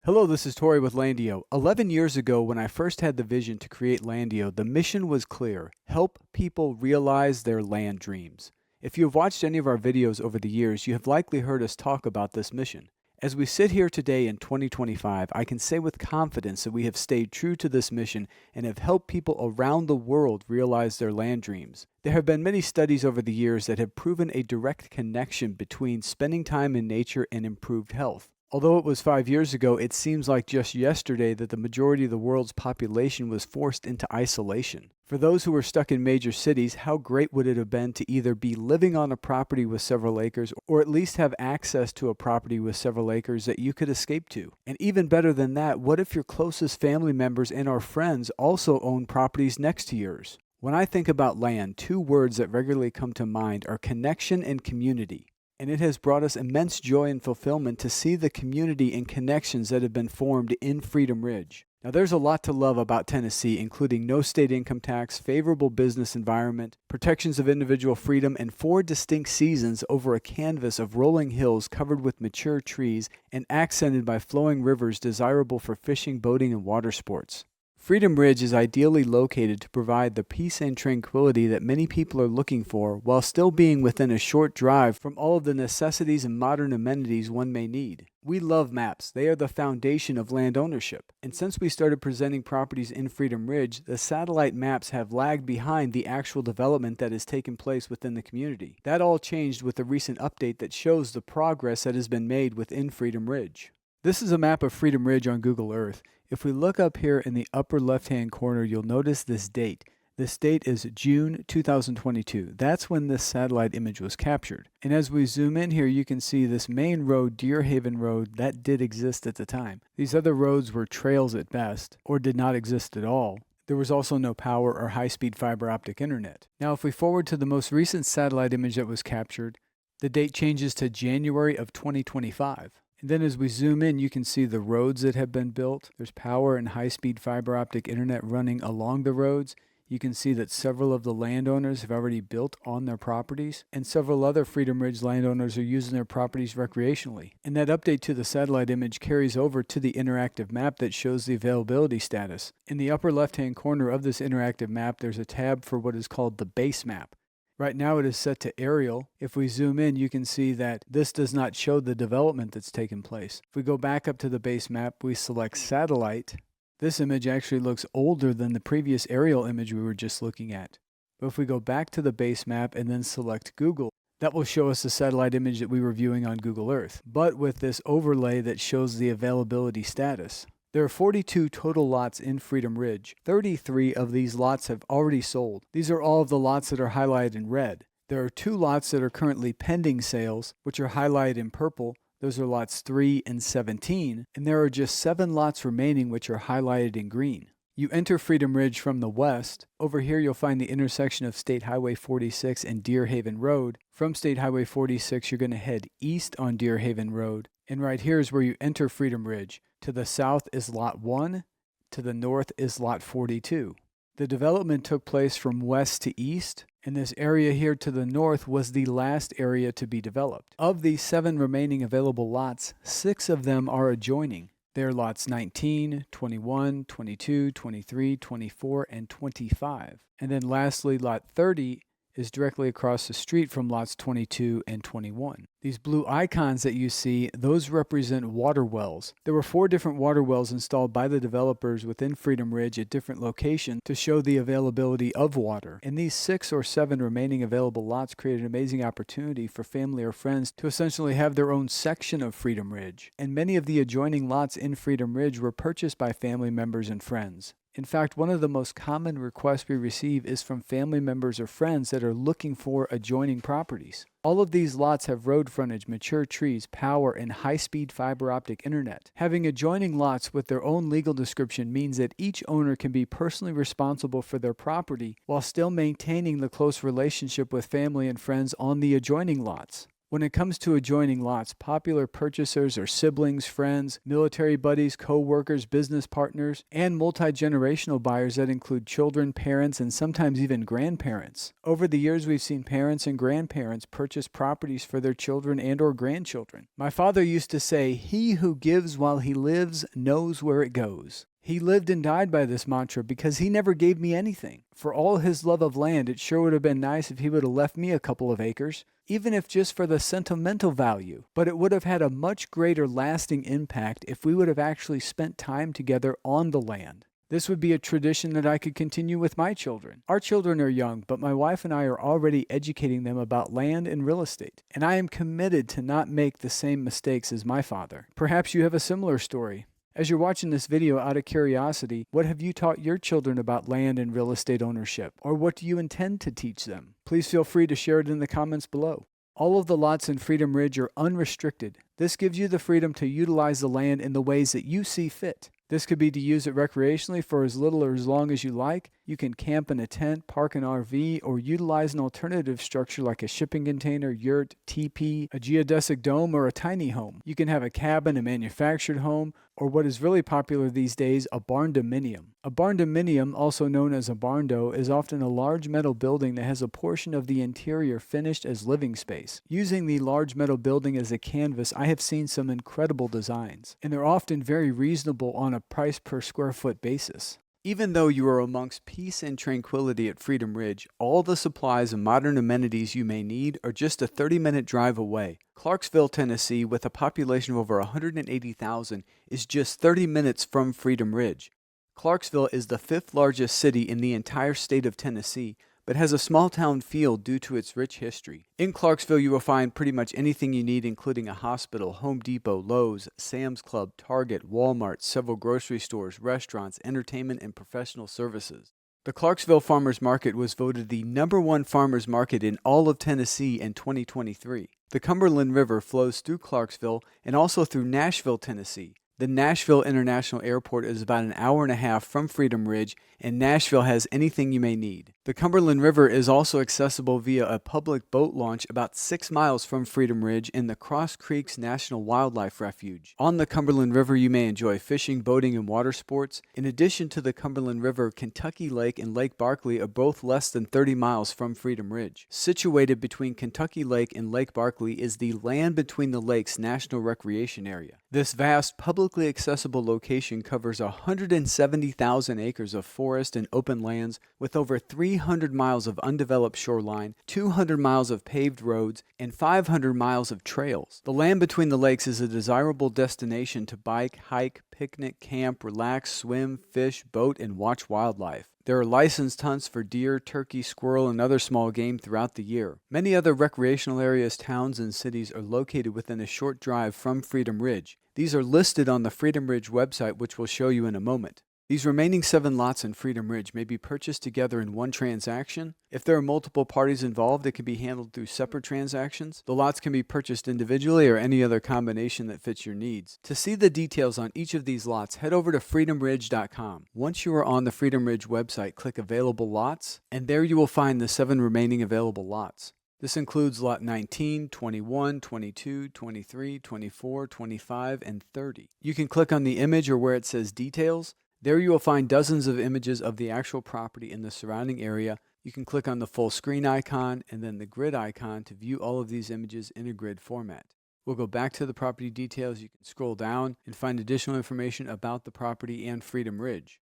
Hello, this is Tori with LANDIO. 11 years ago, when I first had the vision to create LANDIO, the mission was clear: help people realize their land dreams. If you have watched any of our videos over the years, you have likely heard us talk about this mission. As we sit here today in 2025, I can say with confidence that we have stayed true to this mission and have helped people around the world realize their land dreams. There have been many studies over the years that have proven a direct connection between spending time in nature and improved health. Although it was 5 years ago, it seems like just yesterday that the majority of the world's population was forced into isolation. For those who were stuck in major cities, how great would it have been to either be living on a property with several acres or at least have access to a property with several acres that you could escape to? And even better than that, what if your closest family members and our friends also own properties next to yours? When I think about land, two words that regularly come to mind are connection and community. And it has brought us immense joy and fulfillment to see the community and connections that have been formed in Freedom Ridge. Now, there's a lot to love about Tennessee, including no state income tax, favorable business environment, protections of individual freedom, and 4 distinct seasons over a canvas of rolling hills covered with mature trees and accented by flowing rivers desirable for fishing, boating, and water sports. Freedom Ridge is ideally located to provide the peace and tranquility that many people are looking for while still being within a short drive from all of the necessities and modern amenities one may need. We love maps. They are the foundation of land ownership. And since we started presenting properties in Freedom Ridge, the satellite maps have lagged behind the actual development that has taken place within the community. That all changed with the recent update that shows the progress that has been made within Freedom Ridge. This is a map of Freedom Ridge on Google Earth. If we look up here in the upper left-hand corner, you'll notice this date. This date is June 2022. That's when this satellite image was captured. And as we zoom in here, you can see this main road, Deer Haven Road, that did exist at the time. These other roads were trails at best, or did not exist at all. There was also no power or high-speed fiber optic internet. Now, if we forward to the most recent satellite image that was captured, the date changes to January of 2025. And then as we zoom in, you can see the roads that have been built. There's power and high-speed fiber optic internet running along the roads. You can see that several of the landowners have already built on their properties, and several other Freedom Ridge landowners are using their properties recreationally. And that update to the satellite image carries over to the interactive map that shows the availability status. In the upper left-hand corner of this interactive map, there's a tab for what is called the base map. Right now it is set to aerial. If we zoom in, you can see that this does not show the development that's taken place. If we go back up to the base map, we select satellite. This image actually looks older than the previous aerial image we were just looking at. But if we go back to the base map and then select Google, that will show us the satellite image that we were viewing on Google Earth, but with this overlay that shows the availability status. There are 42 total lots in Freedom Ridge. 33 of these lots have already sold. These are all of the lots that are highlighted in red. There are 2 lots that are currently pending sales, which are highlighted in purple. Those are lots 3 and 17. And there are just 7 lots remaining, which are highlighted in green. You enter Freedom Ridge from the west. Over here you'll find the intersection of State Highway 46 and Deer Haven Road. From State Highway 46, you're going to head east on Deer Haven Road. And right here is where you enter Freedom Ridge. To the south is Lot 1. To the north is Lot 42. The development took place from west to east, and this area here to the north was the last area to be developed. Of these 7 remaining available lots, 6 of them are adjoining. They're lots 19, 21, 22, 23, 24, and 25. And then lastly, Lot 30 is directly across the street from lots 22 and 21. These blue icons that you see, those represent water wells. There were 4 different water wells installed by the developers within Freedom Ridge at different locations to show the availability of water. And these 6 or 7 remaining available lots create an amazing opportunity for family or friends to essentially have their own section of Freedom Ridge. And many of the adjoining lots in Freedom Ridge were purchased by family members and friends. In fact, one of the most common requests we receive is from family members or friends that are looking for adjoining properties. All of these lots have road frontage, mature trees, power, and high-speed fiber optic internet. Having adjoining lots with their own legal description means that each owner can be personally responsible for their property while still maintaining the close relationship with family and friends on the adjoining lots. When it comes to adjoining lots, popular purchasers are siblings, friends, military buddies, co-workers, business partners, and multi-generational buyers that include children, parents, and sometimes even grandparents. Over the years, we've seen parents and grandparents purchase properties for their children and or grandchildren. My father used to say, "He who gives while he lives knows where it goes." He lived and died by this mantra because he never gave me anything. For all his love of land, it sure would have been nice if he would have left me a couple of acres, even if just for the sentimental value. But it would have had a much greater lasting impact if we would have actually spent time together on the land. This would be a tradition that I could continue with my children. Our children are young, but my wife and I are already educating them about land and real estate, and I am committed to not make the same mistakes as my father. Perhaps you have a similar story. As you're watching this video, out of curiosity, what have you taught your children about land and real estate ownership? Or what do you intend to teach them? Please feel free to share it in the comments below. All of the lots in Freedom Ridge are unrestricted. This gives you the freedom to utilize the land in the ways that you see fit. This could be to use it recreationally for as little or as long as you like. You can camp in a tent, park an RV, or utilize an alternative structure like a shipping container, yurt, teepee, a geodesic dome, or a tiny home. You can have a cabin, a manufactured home, or what is really popular these days, a barn-dominium. A barn-dominium, also known as a barndo, is often a large metal building that has a portion of the interior finished as living space. Using the large metal building as a canvas, I have seen some incredible designs, and they're often very reasonable on a price per square foot basis. Even though you are amongst peace and tranquility at Freedom Ridge, all the supplies and modern amenities you may need are just a 30-minute drive away. Clarksville, Tennessee, with a population of over 180,000, is just 30 minutes from Freedom Ridge. Clarksville is the 5th largest city in the entire state of Tennessee, but has a small town feel due to its rich history. In Clarksville, you will find pretty much anything you need, including a hospital, Home Depot, Lowe's, Sam's Club, Target, Walmart, several grocery stores, restaurants, entertainment, and professional services. The Clarksville Farmers Market was voted the #1 farmers market in all of Tennessee in 2023. The Cumberland River flows through Clarksville and also through Nashville, Tennessee. The Nashville International Airport is about an hour and a half from Freedom Ridge, and Nashville has anything you may need. The Cumberland River is also accessible via a public boat launch about 6 miles from Freedom Ridge in the Cross Creeks National Wildlife Refuge. On the Cumberland River, you may enjoy fishing, boating, and water sports. In addition to the Cumberland River, Kentucky Lake and Lake Barkley are both less than 30 miles from Freedom Ridge. Situated between Kentucky Lake and Lake Barkley is the Land Between the Lakes National Recreation Area. This vast, publicly accessible location covers 170,000 acres of forest and open lands with over 300 miles of undeveloped shoreline, 200 miles of paved roads, and 500 miles of trails. The Land Between the Lakes is a desirable destination to bike, hike, picnic, camp, relax, swim, fish, boat, and watch wildlife. There are licensed hunts for deer, turkey, squirrel, and other small game throughout the year. Many other recreational areas, towns, and cities are located within a short drive from Freedom Ridge. These are listed on the Freedom Ridge website, which we'll show you in a moment. These remaining 7 lots in Freedom Ridge may be purchased together in one transaction. If there are multiple parties involved, it can be handled through separate transactions. The lots can be purchased individually or any other combination that fits your needs. To see the details on each of these lots, head over to freedomridge.com. Once you are on the Freedom Ridge website, click Available Lots, and there you will find the 7 remaining available lots. This includes lot 19, 21, 22, 23, 24, 25, and 30. You can click on the image or where it says Details. There you will find dozens of images of the actual property in the surrounding area. You can click on the full screen icon and then the grid icon to view all of these images in a grid format. We'll go back to the property details. You can scroll down and find additional information about the property and Freedom Ridge.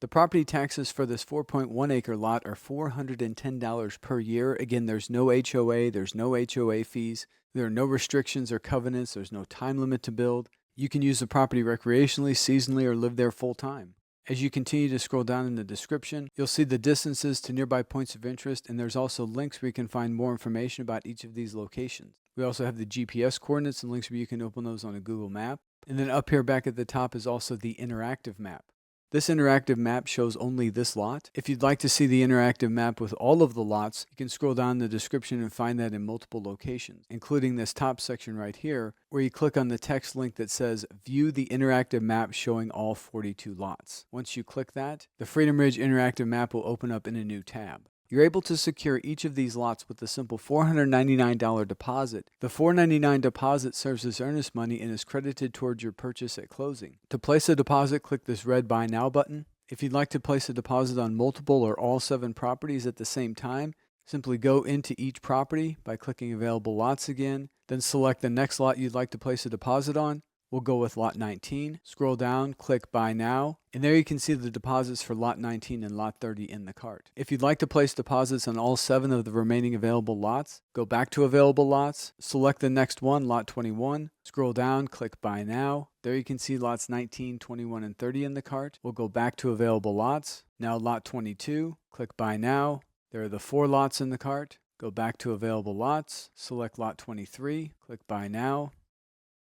The property taxes for this 4.1 acre lot are $410 per year. Again, there's no HOA, there's no HOA fees, there are no restrictions or covenants, there's no time limit to build. You can use the property recreationally, seasonally, or live there full time. As you continue to scroll down in the description, you'll see the distances to nearby points of interest, and there's also links where you can find more information about each of these locations. We also have the GPS coordinates and links where you can open those on a Google map. And then up here back at the top is also the interactive map. This interactive map shows only this lot. If you'd like to see the interactive map with all of the lots, you can scroll down in the description and find that in multiple locations, including this top section right here, where you click on the text link that says View the interactive map showing all 42 lots. Once you click that, the Freedom Ridge interactive map will open up in a new tab. You're able to secure each of these lots with a simple $499 deposit. The $499 deposit serves as earnest money and is credited towards your purchase at closing. To place a deposit, click this red Buy Now button. If you'd like to place a deposit on multiple or all 7 properties at the same time, simply go into each property by clicking Available Lots again, then select the next lot you'd like to place a deposit on. We'll go with Lot 19. Scroll down, click Buy Now, and there you can see the deposits for Lot 19 and Lot 30 in the cart. If you'd like to place deposits on all 7 of the remaining available lots, go back to Available Lots, select the next one, Lot 21, scroll down, click Buy Now. There you can see lots 19, 21, and 30 in the cart. We'll go back to Available Lots. Now Lot 22, click Buy Now. There are the 4 lots in the cart. Go back to Available Lots, select Lot 23, click Buy Now.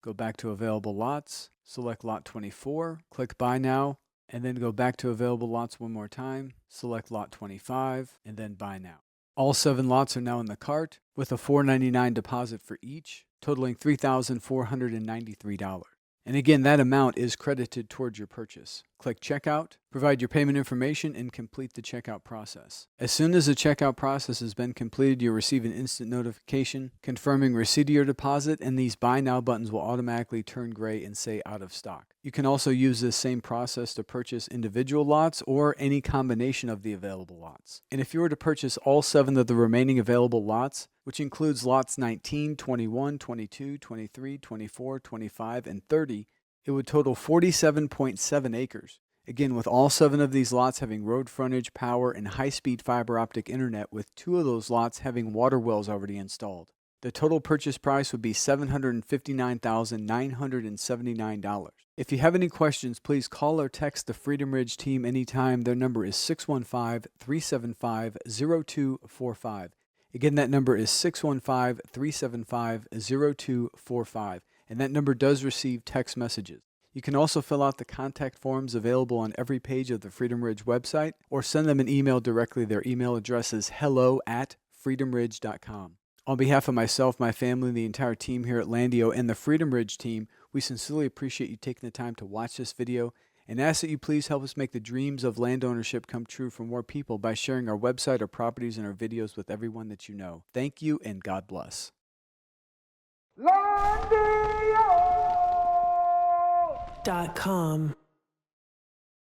Go back to Available Lots, select Lot 24, click Buy Now, and then go back to Available Lots one more time, select Lot 25, and then Buy Now. All 7 lots are now in the cart with a $499 deposit for each, totaling $3,493. And again, that amount is credited towards your purchase. Click Checkout, provide your payment information, and complete the checkout process. As soon as the checkout process has been completed, you'll receive an instant notification confirming receipt of your deposit, and these Buy Now buttons will automatically turn gray and say out of stock. You can also use this same process to purchase individual lots or any combination of the available lots. And if you were to purchase all 7 of the remaining available lots, which includes lots 19, 21, 22, 23, 24, 25, and 30, it would total 47.7 acres. Again, with all 7 of these lots having road frontage, power, and high-speed fiber optic internet, with 2 of those lots having water wells already installed. The total purchase price would be $759,979. If you have any questions, please call or text the Freedom Ridge team anytime. Their number is 615-375-0245. Again, that number is 615-375-0245, and that number does receive text messages. You can also fill out the contact forms available on every page of the Freedom Ridge website, or send them an email directly. Their email address is hello@freedomridge.com. On behalf of myself, my family, the entire team here at LANDIO, and the Freedom Ridge team, we sincerely appreciate you taking the time to watch this video, and ask that you please help us make the dreams of land ownership come true for more people by sharing our website, our properties, and our videos with everyone that you know. Thank you, and God bless. LANDIO.com